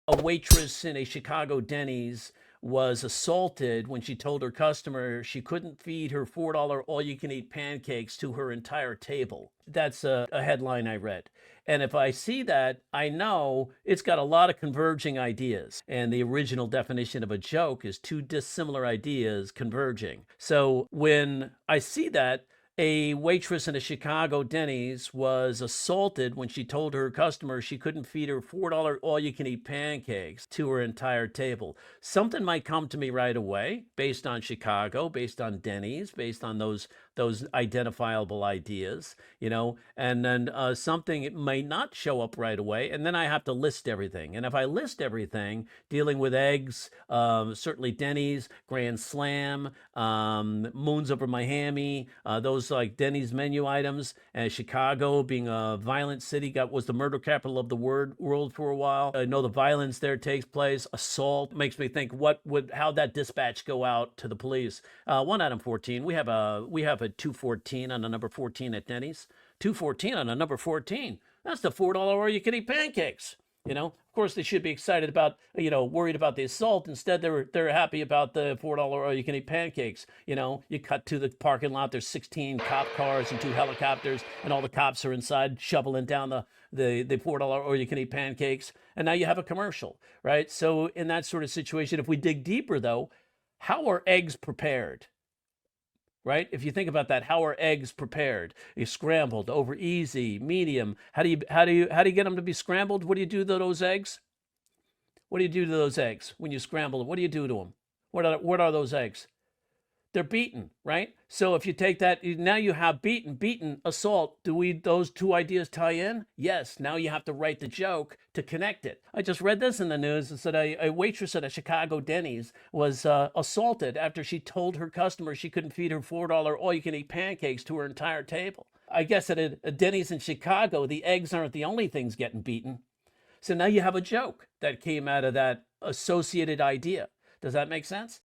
A waitress in a Chicago Denny's was assaulted when she told her customer she couldn't feed her $4 all-you-can-eat pancakes to her entire table. That's a headline I read. And if I see that, I know it's got a lot of converging ideas. And the original definition of a joke is two dissimilar ideas converging. So when I see that, a waitress in a Chicago Denny's was assaulted when she told her customer she couldn't feed her $4 all-you-can-eat pancakes to her entire table. Something might come to me right away based on Chicago, based on Denny's, based on those identifiable ideas, and then something may not show up right away, and then I have to list everything. And if I list everything, dealing with eggs, certainly Denny's, Grand Slam, Moons Over Miami, those like Denny's menu items, and Chicago being a violent city, was the murder capital of the world for a while. I know the violence there takes place. Assault makes me think, how'd that dispatch go out to the police? One item 14. We have a 214 on the number 14 at Denny's. 214 on the number 14. That's the $4 all-you-can-eat pancakes. Of course, they should be excited about, worried about the assault. Instead, they're happy about the $4 all-you-can-eat pancakes. You cut to the parking lot. There's 16 cop cars and 2 helicopters, and all the cops are inside shoveling down the $4 all-you-can-eat pancakes. And now you have a commercial, right? So in that sort of situation, if we dig deeper, though, how are eggs prepared? Right? If you think about that, how are eggs prepared? Scrambled, over easy, medium. How do you get them to be scrambled? What do you do to those eggs? What do you do to those eggs when you scramble them? What do you do to them? What are those eggs? They're beaten, right? So if you take that, now you have beaten, assault. Do those two ideas tie in? Yes. Now you have to write the joke to connect it. I just read this in the news. It said a waitress at a Chicago Denny's was assaulted after she told her customer she couldn't feed her $4 all-you-can-eat pancakes to her entire table. I guess at a Denny's in Chicago, the eggs aren't the only things getting beaten. So now you have a joke that came out of that associated idea. Does that make sense?